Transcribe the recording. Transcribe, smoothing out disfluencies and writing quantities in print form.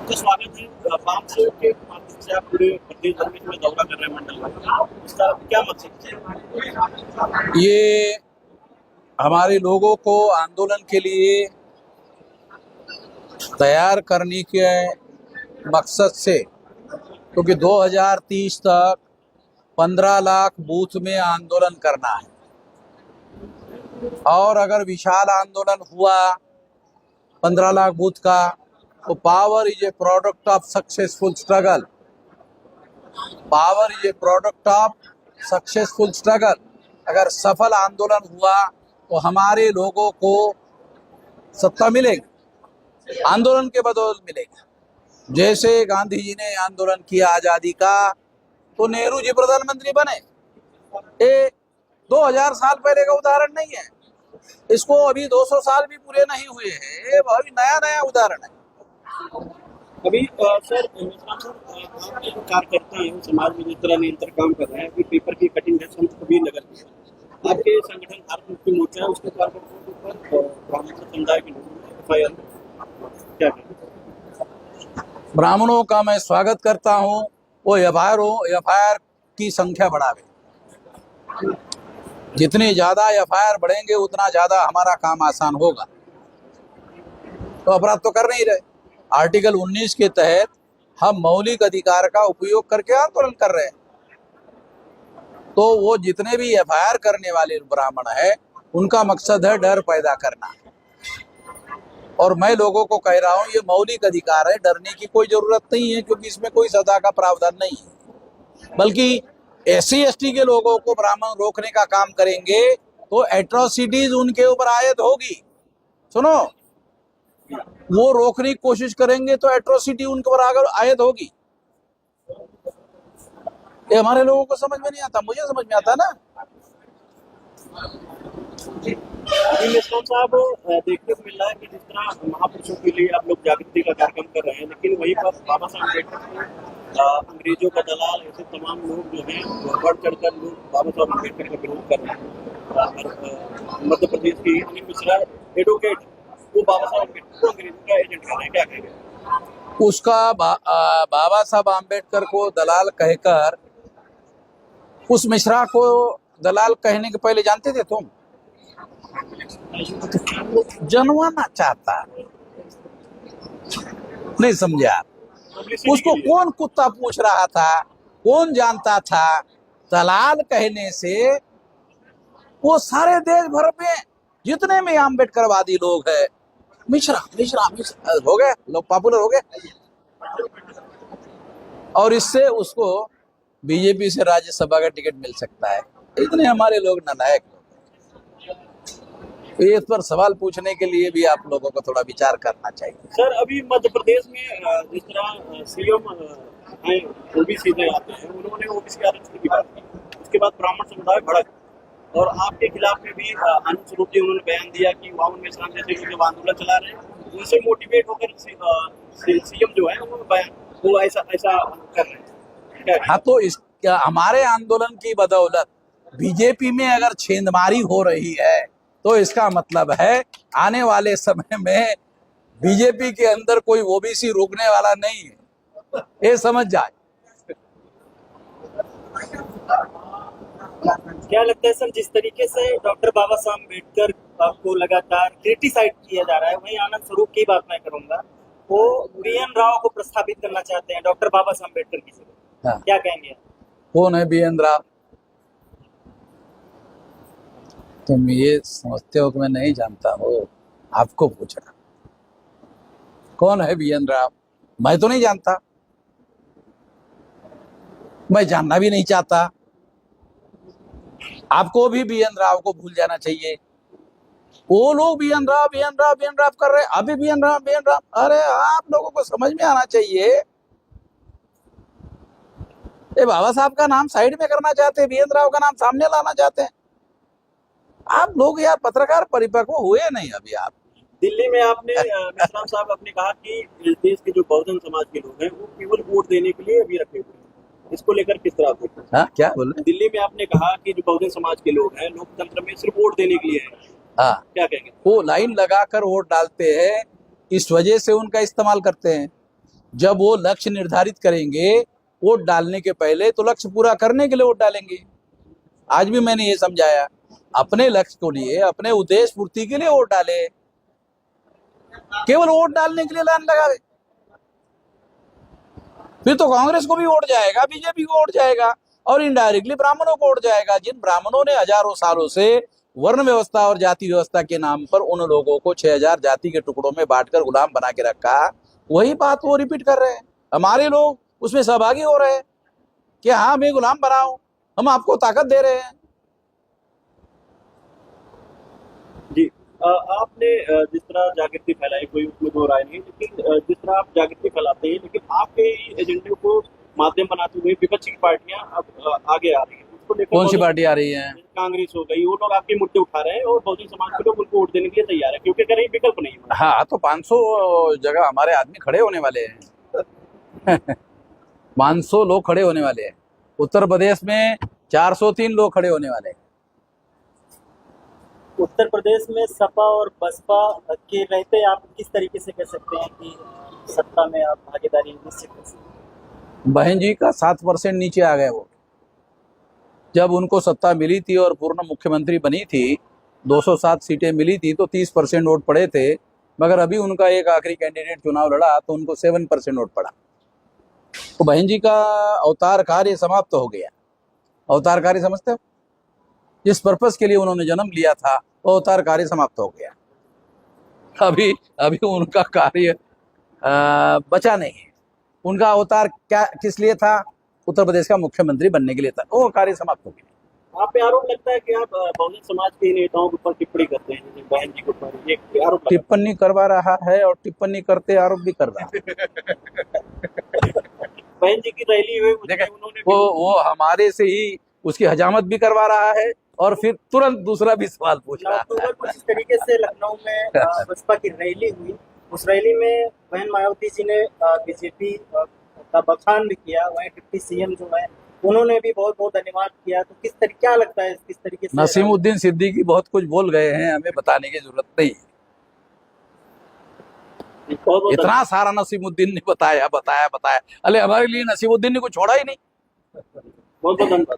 आपका स्वागत है। वाम से के माध्यम से आप पूरे प्रदेश भर में इसमें दौरा कर रहे हैं मंडल में, इसका क्या मकसद है? ये हमारे लोगों को आंदोलन के लिए तैयार करने के मकसद से, क्योंकि 2030 तक 15 लाख बूथ में आंदोलन करना है और अगर विशाल आंदोलन हुआ 15 लाख बूथ का तो power is a product of successful struggle. Power is a product of successful struggle. अगर सफल आंदोलन हुआ तो हमारे लोगों को सत्ता मिलेगी, आंदोलन के बदौलत मिलेगी। जैसे गांधी जी ने आंदोलन किया आजादी का तो नेहरू जी प्रधानमंत्री बने। ये 2000 साल पहले का उदाहरण नहीं है, इसको अभी 200 साल भी पूरे नहीं हुए हैं, ये अभी नया नया उदाहरण है। अभी सर आप एक कार्यकर्ता हैं, समाज में जिस तरह निरंतर काम कर रहे हैं, अभी पेपर की कटिंग है संत कबीर नगर की। आपके संगठन भारत मुक्ति मोर्चा है, उसके कार्यकर्ताओं के ऊपर ब्राह्मण समुदाय के लोगों ने FIR क्या किया? ब्राह्मणों का मैं स्वागत करता हूं, वो FIR की संख्या बढ़ावे। जितनी ज्यादा FIR बढ़ेंगे उतना ज्यादा हमारा काम आसान होगा। तो अपराध तो कर नहीं रहे। आर्टिकल 19 के तहत हम मौलिक अधिकार का उपयोग करके आंदोलन कर रहे हैं। तो वो जितने भी FIR करने वाले ब्राह्मण है उनका मकसद है डर पैदा करना। और मैं लोगों को कह रहा हूं ये मौलिक अधिकार है, डरने की कोई जरूरत नहीं है, क्योंकि इसमें कोई सजा का प्रावधान नहीं है। बल्कि SC ST के लोगों को ब्राह्मण रोकने का काम करेंगे तो एट्रोसिटीज उनके ऊपर आयद होगी। सुनो, वो रोकने की कोशिश करेंगे तो एट्रोसिटी उनके ऊपर आगे आयद होगी। ये हमारे लोगों को समझ में नहीं आता, मुझे समझ में आता ना। मिश्रा साहब, देखने को मिल रहा है कि जिस तरह महापुरुषों के लिए आप लोग जागृति का कार्यक्रम कर रहे हैं, लेकिन वहीं पर बाबा साहब अम्बेडकर, अंग्रेजों का दलाल, ऐसे तमाम लोग जो हैं बढ़ चढ़कर लोग बाबा साहब अम्बेडकर का विरोध कर रहे हैं। मध्य प्रदेश की अनिल मिश्रा एडवोकेट, वो बाबा साहब अम्बेडकर को अंग्रेजों का एजेंट कर रहे हैं, क्या कहेंगे? उसका बाबा साहब आम्बेडकर को दलाल कहकर, उस मिश्रा को दलाल कहने के पहले जानते थे तुम? जनवाना चाहता नहीं, समझे आप? उसको कौन कुत्ता पूछ रहा था, कौन जानता था? दलाल कहने से वो सारे देश भर में जितने में आम्बेडकरवादी लोग हैं, मिश्रा मिश्रा मिश्रा हो गए, लोग पॉपुलर हो गए। और इससे उसको बीजेपी से राज्यसभा का टिकट मिल सकता है। इतने हमारे लोग नालायक लोग हैं। इस पर सवाल पूछने के लिए भी आप लोगों को थोड़ा विचार करना चाहिए। सर, अभी मध्य प्रदेश में जिस तरह CM हैं OBC से आते हैं, उन्होंने OBC आरक्षण की बात की, उसके बाद ब्राह्मण समुदाय भड़क, और आपके खिलाफ में भी अनुश्रुति उन्होंने बयान दिया कि वामन मिश्रा जैसे लोग आंदोलन चला रहे हैं, उनसे मोटिवेट होकर CM जो है वो ऐसा कर रहे हैं। हाँ, तो इस हमारे आंदोलन की बदौलत बीजेपी में अगर छेंदमारी हो रही है तो इसका मतलब है आने वाले समय में बीजेपी के अंदर कोई OBC रोकने वाला नहीं है, ये समझ जाए। क्या लगता है सर, जिस तरीके से डॉक्टर बाबा साहब अम्बेडकर को लगातार क्रिटिसाइड किया जा रहा है, वहीं आनंद स्वरूप की बात मैं करूंगा, वो BN राव को प्रस्थापित करना चाहते हैं डॉक्टर बाबा साहब अम्बेडकर की जगह। हाँ। क्या कहेंगे? कौन है BN राव? तुम ये समझते हो कि मैं नहीं जानता हूँ? आपको पूछना कौन है BN राव? मैं तो नहीं जानता, मैं जानना भी नहीं चाहता। आपको भी BN राव को भूल जाना चाहिए। वो लोग BN राव कर रहे हैं, अभी BN राव। अरे आप लोगों को समझ में आना चाहिए, ये बाबा साहब का नाम साइड में करना चाहते हैं, BN राव का नाम सामने लाना चाहते हैं। आप लोग यार पत्रकार परिपक्व हुए नहीं अभी। आप दिल्ली में आपने मिश्रा साहब आपने कहा कि देश के जो बहुजन समाज के लोग हैं वो केवल वोट देने के लिए अभी रखे हुए हैं, इसको लेकर किस तरह देखते हैं? हाँ, क्या बोल रहे? दिल्ली में आपने कहा कि जो बहुजन समाज के लोग हैं लोकतंत्र में सिर्फ वोट देने के लिए है, हाँ, क्या कहेंगे? वो लाइन लगाकर वोट डालते हैं, इस वजह से उनका इस्तेमाल करते हैं। जब वो लक्ष्य निर्धारित करेंगे वोट डालने के पहले, तो लक्ष्य पूरा करने के लिए वोट डालेंगे। आज भी मैंने ये समझाया, अपने लक्ष्य को लिए, अपने उद्देश्य पूर्ति के लिए वोट डाले, केवल वोट डालने के लिए लाइन लगावे। फिर तो कांग्रेस को भी वोट जाएगा, बीजेपी को वोट जाएगा, और इनडायरेक्टली ब्राह्मणों को वोट जाएगा, जिन ब्राह्मणों ने हजारों सालों से वर्ण व्यवस्था और जाति व्यवस्था के नाम पर उन लोगों को 6000 जाति के टुकड़ों में बांटकर गुलाम बना के रखा। वही बात वो रिपीट कर रहे हैं। हमारे लोग उसमें सहभागी हो रहे हैं कि हाँ, हमें गुलाम बनाओ, हम आपको ताकत दे रहे हैं। जी, आपने जिस तरह जागृति फैलाई, कोई उसमें दो राय नहीं, लेकिन जिस तरह आप जागृति फैलाते हैं, लेकिन आपके एजेंडे को माध्यम बनाते हुए विपक्ष की पार्टियां अब आगे आ रही है। उसको लेकर कौन सी पार्टी आ रही है? कांग्रेस हो गई, वो लोग आपके मुद्दे उठा रहे हैं और बहुजन समाज के लोग उनको वोट देने के लिए तैयार है, क्योंकि कहीं विकल्प नहीं है। हाँ, तो 500 जगह हमारे आदमी खड़े होने वाले हैं। 500 लोग खड़े होने वाले हैं। उत्तर प्रदेश में 403 लोग खड़े होने वाले हैं। उत्तर प्रदेश में सपा और बसपा के रहते आप किस तरीके से कह सकते हैं कि सत्ता में आप भागीदारी निश्चित कर सकते हैं? बहन जी का 7% नीचे आ गए वो। जब उनको सत्ता मिली थी और पूर्ण मुख्यमंत्री बनी थी, 207 सीटें मिली थी, तो 30% वोट पड़े थे। मगर अभी उनका एक आखिरी कैंडिडेट चुनाव लड़ा तो उनको 7% वोट पड़ा। तो बहन जी का अवतार कार्य समाप्त हो गया। अवतार कार्य समझते हो? जिस पर्पस के लिए उन्होंने जन्म लिया था, वो अवतार कार्य समाप्त हो गया। अभी उनका कार्य बचा नहीं है। उनका अवतार क्या किस लिए था? उत्तर प्रदेश का मुख्यमंत्री बनने के लिए था। वो कार्य समाप्त हो गया। आप पे आरोप लगता है कि आप बहुजन समाज के नेताओं के ऊपर टिप्पणी करते हैं, जैसे बहन जी के ऊपर एक आरोप लगता है। टिप्पणी करवा रहा है और टिप्पणी करते आरोप भी कर रहा है। बहन जी की रैली हुई, देखें, उन्होंने वो हमारे से ही उसकी हजामत भी करवा रहा है और फिर तुरंत दूसरा भी सवाल पूछ रहा है। अक्टूबर को जिस तरीके से लखनऊ में बसपा की रैली हुई, उस रैली में बहन मायावती जी ने बीजेपी का बखान भी किया। वहीं डिप्टी सीएम जो है उन्होंने भी बहुत बहुत धन्यवाद किया। तो क्या लगता है किस तरीके से? नसीमुद्दीन सिद्दीकी बहुत कुछ बोल गए हैं, हमें बताने की जरूरत नहीं। बहुत इतना सारा नसीमुद्दीन ने बताया। अरे हमारे लिए नसीमुद्दीन ने कुछ छोड़ा ही नहीं। बहुत धन्यवाद।